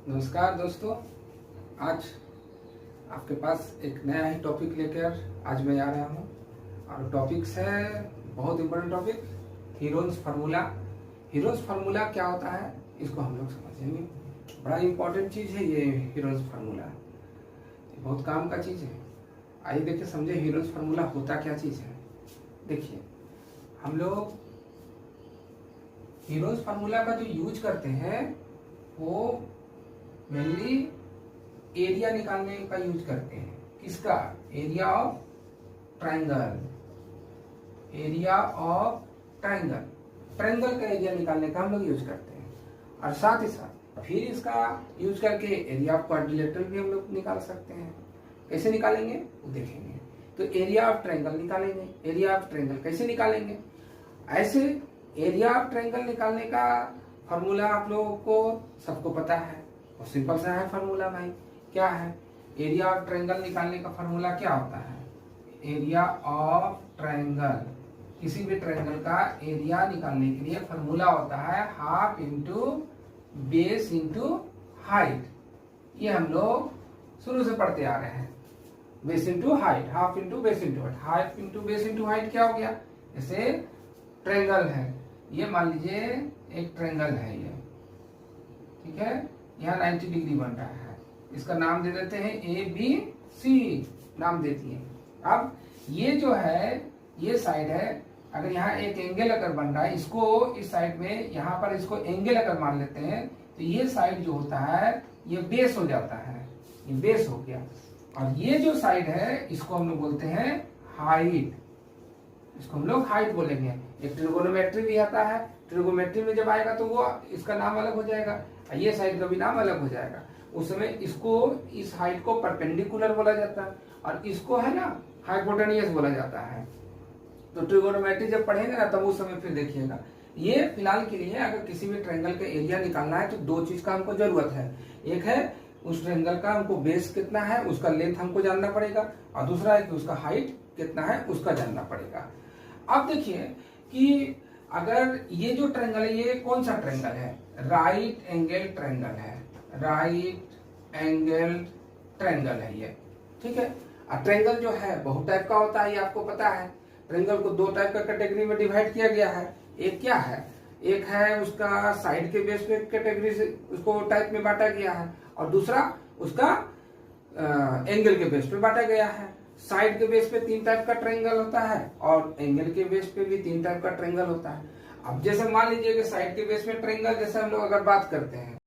नमस्कार दोस्तों। आज आपके पास एक नया ही टॉपिक लेकर आज मैं आ रहा हूँ और टॉपिक्स है बहुत important topic, Heron's formula. Heron's formula क्या होता है इसको हम लोग समझेंगे। बड़ा इम्पोर्टेंट चीज़ है ये हीरोन्स फार्मूला, बहुत काम का चीज़ है। आइए देखिए समझे हीरोन्स फार्मूला होता क्या चीज़ है। देखिए हम लोग हीरोन्स फार्मूला का जो यूज करते हैं वो मेनली एरिया निकालने का यूज करते हैं। किसका? Area of triangle. Area of triangle, triangle का एरिया निकालने का हम लोग यूज करते हैं। और साथ ही साथ फिर इसका यूज करके एरिया ऑफ क्वाड्रिलेटरल भी हम लोग निकाल सकते हैं। कैसे निकालेंगे वो देखेंगे। तो एरिया ऑफ ट्राइंगल निकालेंगे। एरिया ऑफ ट्राइंगल कैसे निकालेंगे? ऐसे एरिया ऑफ ट्राइंगल निकालने का फॉर्मूला आप लोगों को सबको पता है और सिंपल सा है फॉर्मूला भाई। क्या है? एरिया ऑफ ट्रायंगल निकालने का फॉर्मूला क्या होता है? एरिया ऑफ ट्रायंगल, किसी भी ट्रायंगल का एरिया निकालने के लिए फॉर्मूला होता है half into base into height. ये हम लोग शुरू से पढ़ते आ रहे हैं। Base into height, half into base into height. Half into base into height क्या हो गया? जैसे ट्रायंगल है, ये मान लीजिए एक ट्रायंगल है ये, ठीक है, यहाँ 90 डिग्री बन रहा है। इसका नाम दे देते हैं ए बी सी, नाम देती है। अब ये जो है ये साइड है, अगर यहाँ एक एंगल अगर बन रहा है, इसको इस साइड में यहाँ पर इसको एंगल अगर मान लेते हैं तो ये साइड जो होता है ये बेस हो जाता है, ये बेस हो गया। और ये जो साइड है इसको हम लोग बोलते हैं हाइट, इसको हम लोग हाइट बोलेंगे। एक ट्रिगोनोमेट्री भी आता है, ट्रिगोनोमेट्री में जब आएगा तो वो इसका नाम अलग हो जाएगा, ये साइड का भी नाम अलग हो जाएगा। उस समय इसको इस हाइट को परपेंडिकुलर बोला जाता है और इसको है ना हाइपोटेनियस बोला जाता है। तो ट्रिगोनोमेट्री जब पढ़ेंगे ना तब उस समय फिर देखिएगा। ये फिलहाल के लिए अगर किसी भी ट्रायंगल का एरिया निकालना है तो दो चीज का हमको जरूरत है। एक है उस ट्रायंगल का हमको बेस कितना है उसका लेंथ हमको जानना पड़ेगा, और दूसरा है कि उसका हाइट कितना है उसका जानना पड़ेगा। अब देखिए कि अगर ये जो ट्रायंगल है ये कौन सा ट्रायंगल है? राइट एंगल ट्रायंगल है, राइट एंगल ट्रायंगल है ये, ठीक है। और ट्रायंगल जो है बहुत टाइप का होता है, ये आपको पता है। ट्रायंगल को दो टाइप का कैटेगरी में डिवाइड किया गया है। एक क्या है? एक है उसका साइड के बेस पे कैटेगरी से उसको टाइप में बांटा गया है, और दूसरा उसका एंगल के बेस पे बांटा गया है। साइड के बेस पे 3 टाइप का ट्रायंगल होता है और एंगल के बेस पे भी 3 टाइप का ट्रायंगल होता है। अब जैसे मान लीजिए कि साइड के बेस में ट्रायंगल जैसे हम लोग अगर बात करते हैं